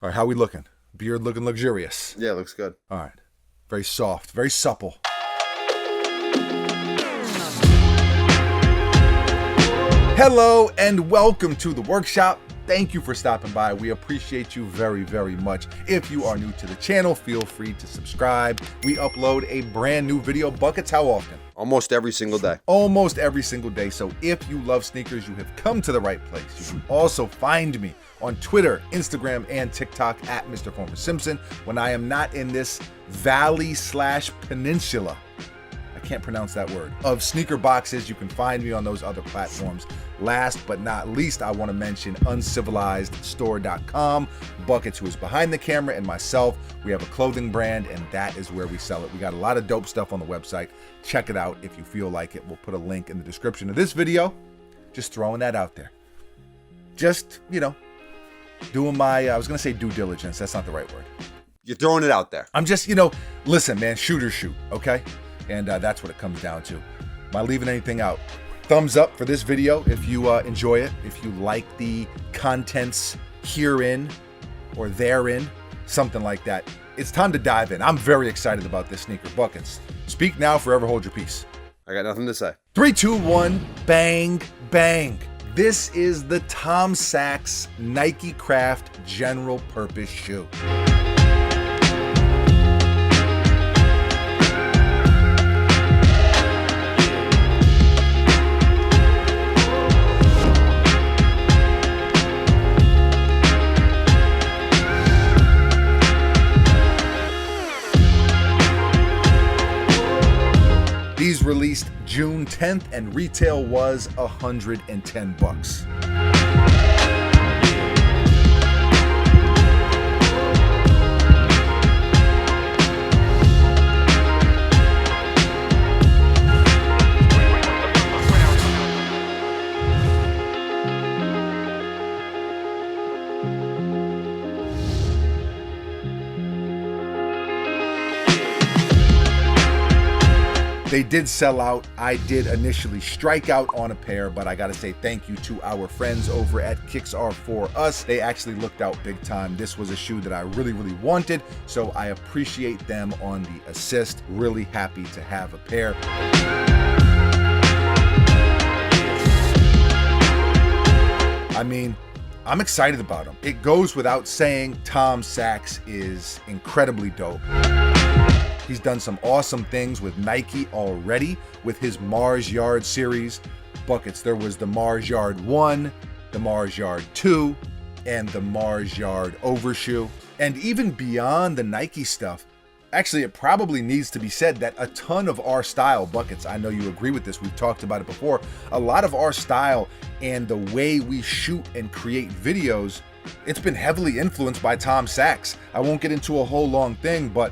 All right, how we looking? Beard looking luxurious. Yeah, looks good. All right. Very soft, very supple. Hello and welcome to the workshop. Thank you for stopping by. We appreciate you very, very much. If you are new to the channel, feel free to subscribe. We upload a brand new video. Buckets, how often? Almost every single day. Almost every single day. So if you love sneakers, you have come to the right place. You can also find me on Twitter, Instagram, and TikTok at Mr. Former Simpson when I am not in this valley/peninsula. I can't pronounce that word. Of sneaker boxes. You can find me on those other platforms. Last but not least, I want to mention uncivilizedstore.com. Buckets, who is behind the camera, and myself, we have a clothing brand, and that is where we sell it. We got a lot of dope stuff on the website. Check it out if you feel like it. We'll put a link in the description of this video. Just throwing that out there. Just, doing my, I was going to say due diligence. That's not the right word. You're throwing it out there. I'm just, listen, man, shoot or shoot, okay? And that's what it comes down to. Am I leaving anything out? Thumbs up for this video if you enjoy it, if you like the contents herein or therein, something like that. It's time to dive in. I'm very excited about this sneaker. Buckets. Speak now, forever hold your peace. I got nothing to say. 3, 2, 1, bang, bang. This is the Tom Sachs Nike Craft General Purpose Shoe. These released June 10th and retail was $110. They did sell out. I did initially strike out on a pair, but I gotta say thank you to our friends over at Kicks Are For Us. They actually looked out big time. This was a shoe that I really, really wanted, so I appreciate them on the assist. Really happy to have a pair. I mean, I'm excited about them. It goes without saying, Tom Sachs is incredibly dope. He's done some awesome things with Nike already with his Mars Yard series. Buckets, there was the Mars Yard 1, the Mars Yard 2, and the Mars Yard Overshoe. And even beyond the Nike stuff, actually it probably needs to be said that a ton of our style, Buckets, I know you agree with this, we've talked about it before, a lot of our style and the way we shoot and create videos, it's been heavily influenced by Tom Sachs. I won't get into a whole long thing, but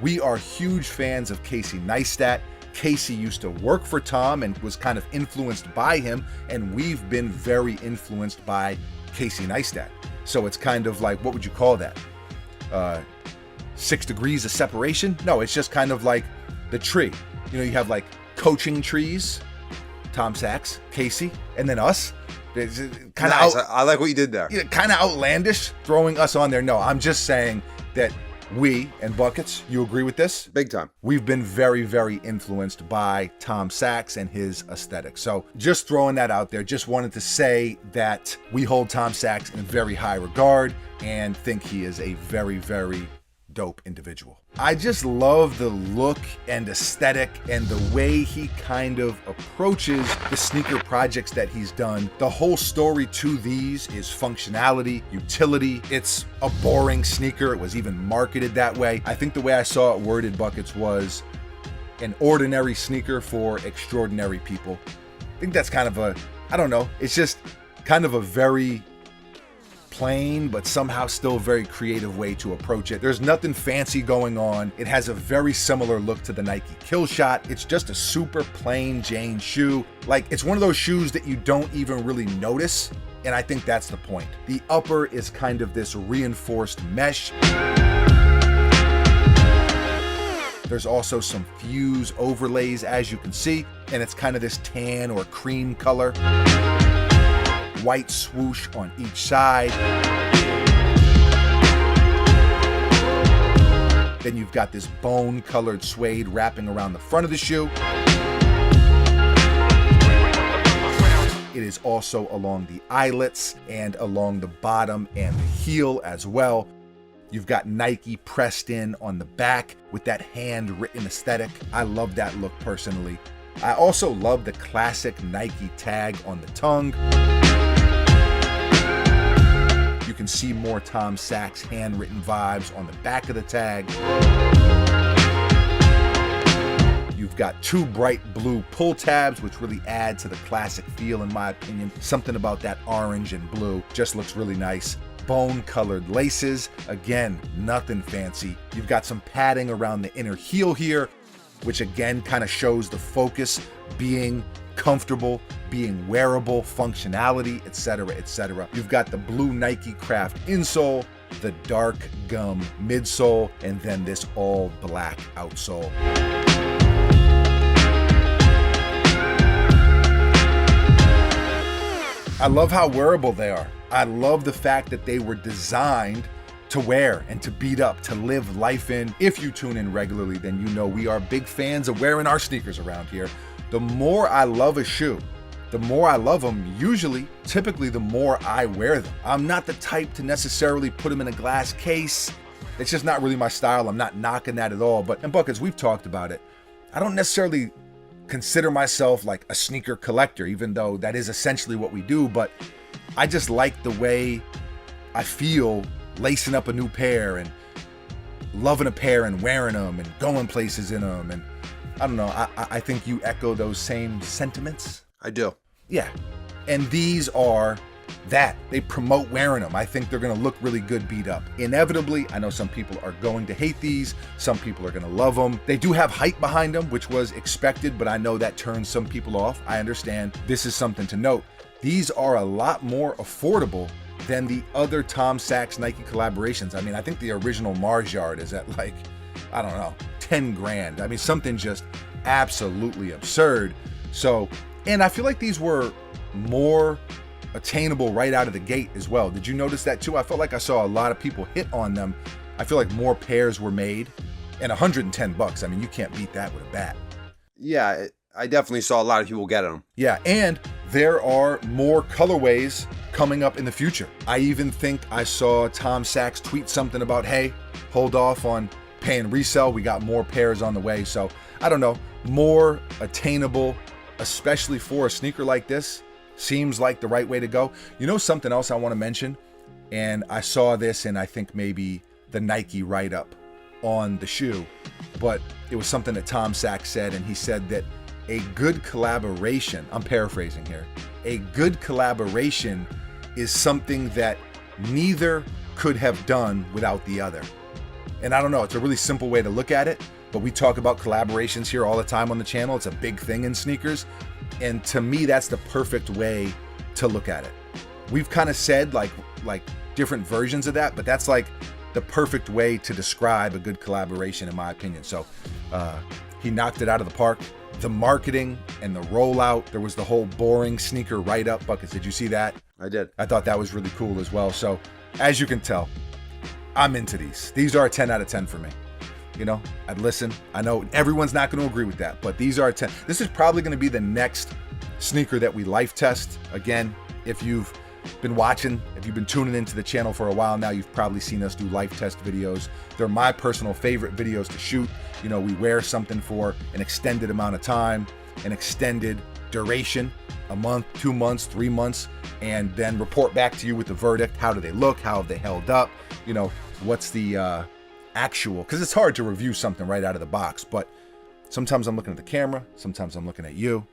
we are huge fans of Casey Neistat. Casey used to work for Tom and was kind of influenced by him, and we've been very influenced by Casey Neistat. So it's kind of like, what would you call that? 6 degrees of separation? No, it's just kind of like the tree. You have like coaching trees, Tom Sachs, Casey, and then us. It's kind of nice. I like what you did there. Kind of outlandish throwing us on there. No, I'm just saying that we and Buckets, you agree with this? Big time. We've been very, very influenced by Tom Sachs and his aesthetic. So just throwing that out there, just wanted to say that we hold Tom Sachs in very high regard and think he is a very, very dope individual. I just love the look and aesthetic and the way he kind of approaches the sneaker projects that he's done. The whole story to these is functionality, utility. It's a boring sneaker. It was even marketed that way. I think the way I saw it worded, Buckets, was an ordinary sneaker for extraordinary people. I think that's kind of I don't know. It's just kind of a very plain but somehow still very creative way to approach it. There's nothing fancy going on. It has a very similar look to the Nike Killshot. It's just a super plain Jane shoe. Like, it's one of those shoes that you don't even really notice, and I think that's the point. The upper is kind of this reinforced mesh. There's also some fuse overlays, as you can see, and it's kind of this tan or cream color. White swoosh on each side. Then you've got this bone-colored suede wrapping around the front of the shoe. It is also along the eyelets and along the bottom and the heel as well. You've got Nike pressed in on the back with that handwritten aesthetic. I love that look personally. I also love the classic Nike tag on the tongue. You can see more Tom Sachs handwritten vibes on the back of the tag. You've got two bright blue pull tabs, which really add to the classic feel in my opinion. Something about that orange and blue just looks really nice. Bone-colored laces, again, nothing fancy. You've got some padding around the inner heel here, which again kind of shows the focus being comfortable, being wearable, functionality, etc., etc. You've got the blue Nike Craft insole, the dark gum midsole, and then this all black outsole. I love how wearable they are. I love the fact that they were designed to wear and to beat up, to live life in. If you tune in regularly, then you know we are big fans of wearing our sneakers around here. The more I love a shoe, the more I love them, typically the more I wear them. I'm not the type to necessarily put them in a glass case. It's just not really my style. I'm not knocking that at all. And Buckets, we've talked about it. I don't necessarily consider myself like a sneaker collector, even though that is essentially what we do, but I just like the way I feel lacing up a new pair and loving a pair and wearing them and going places in them. And I don't know, I think you echo those same sentiments. I do. Yeah. And these are that. They promote wearing them. I think they're going to look really good beat up. Inevitably, I know some people are going to hate these. Some people are going to love them. They do have hype behind them, which was expected, but I know that turns some people off. I understand. This is something to note. These are a lot more affordable than the other Tom Sachs Nike collaborations. I mean, I think the original Mars Yard is at like, I don't know, 10 grand. I mean, something just absolutely absurd. So, and I feel like these were more attainable right out of the gate as well. Did you notice that too? I felt like I saw a lot of people hit on them. I feel like more pairs were made, and $110. I mean, you can't beat that with a bat. Yeah, I definitely saw a lot of people get them. Yeah, and there are more colorways coming up in the future. I even think I saw Tom Sachs tweet something about, hey, hold off on paying resale. We got more pairs on the way. So I don't know, more attainable, especially for a sneaker like this, seems like the right way to go. You know, something else I want to mention, and I saw this in I think maybe the Nike write-up on the shoe, but it was something that Tom Sachs said, and he said that a good collaboration, I'm paraphrasing here, a good collaboration is something that neither could have done without the other. And I don't know, it's a really simple way to look at it, but we talk about collaborations here all the time on the channel. It's a big thing in sneakers. And to me, that's the perfect way to look at it. We've kind of said like different versions of that, but that's like the perfect way to describe a good collaboration in my opinion. So he knocked it out of the park. The marketing and the rollout, there was the whole boring sneaker write-up. Buckets, did you see that? I did. I thought that was really cool as well. So as you can tell, I'm into these. These are a 10 out of 10 for me. You know, I'd listen. I know everyone's not going to agree with that, but these are a 10. This is probably going to be the next sneaker that we life test. Again, if you've been watching, if you've been tuning into the channel for a while now, you've probably seen us do life test videos. They're my personal favorite videos to shoot. You know, we wear something for an extended amount of time, an extended duration, a month, 2 months, 3 months, and then report back to you with the verdict. How do they look? How have they held up? You know, what's the actual, because it's hard to review something right out of the box, but sometimes I'm looking at the camera, sometimes I'm looking at you.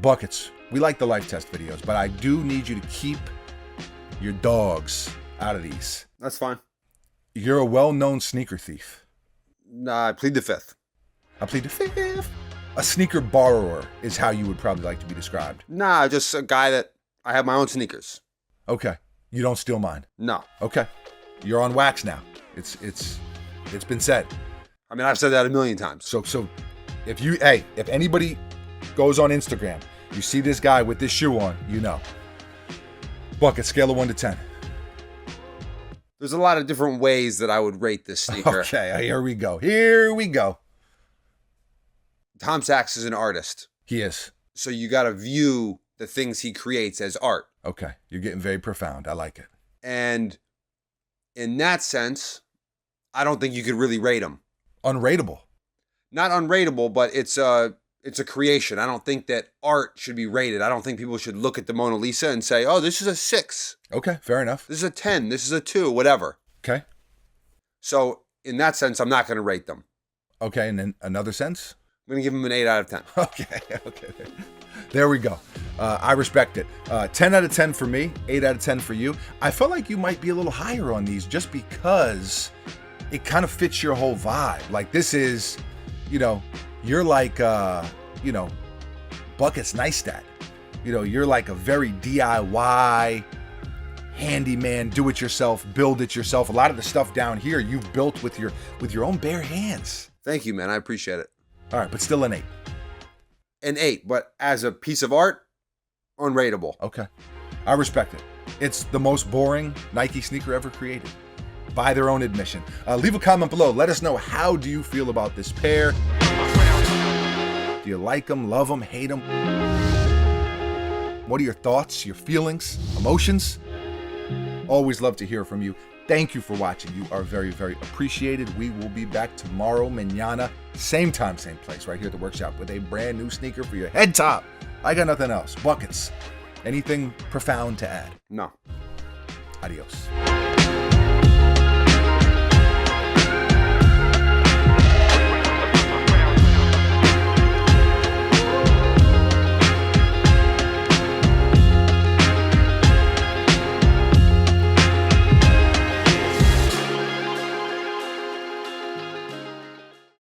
Buckets, we like the life test videos, but I do need you to keep your dogs out of these. That's fine. You're a well-known sneaker thief. Nah, I plead the fifth. I plead the fifth. A sneaker borrower is how you would probably like to be described. Nah, just a guy that I have my own sneakers. Okay. You don't steal mine. No. Okay. You're on wax now. It's been said. I mean, I've said that a million times. So if anybody goes on Instagram, you see this guy with this shoe on, you know. Bucket, scale of 1 to 10. There's a lot of different ways that I would rate this sneaker. Okay, here we go. Here we go. Tom Sachs is an artist. He is. So you got to view the things he creates as art. Okay, you're getting very profound. I like it. And in that sense, I don't think you could really rate him. Unrateable. Not unrateable, but it's a creation. I don't think that art should be rated. I don't think people should look at the Mona Lisa and say, oh, this is a 6. Okay, fair enough. This is a 10. This is a 2, whatever. Okay. So in that sense, I'm not going to rate them. Okay, and in another sense? I'm going to give them an 8 out of 10. Okay. There we go. I respect it. 10 out of 10 for me, 8 out of 10 for you. I felt like you might be a little higher on these just because it kind of fits your whole vibe. Like this is, you're like, Buckets Neistat. You're like a very DIY, handyman, do it yourself, build it yourself. A lot of the stuff down here you've built with your own bare hands. Thank you, man. I appreciate it. All right, but still an 8. An 8, but as a piece of art, unrateable. Okay. I respect it. It's the most boring Nike sneaker ever created, by their own admission. Leave a comment below. Let us know, how do you feel about this pair? Do you like them, love them, hate them? What are your thoughts, your feelings, emotions? Always love to hear from you. Thank you for watching. You are very, very appreciated. We will be back tomorrow, mañana, same time, same place, right here at the workshop with a brand new sneaker for your head top. I got nothing else. Buckets. Anything profound to add? No. Adios.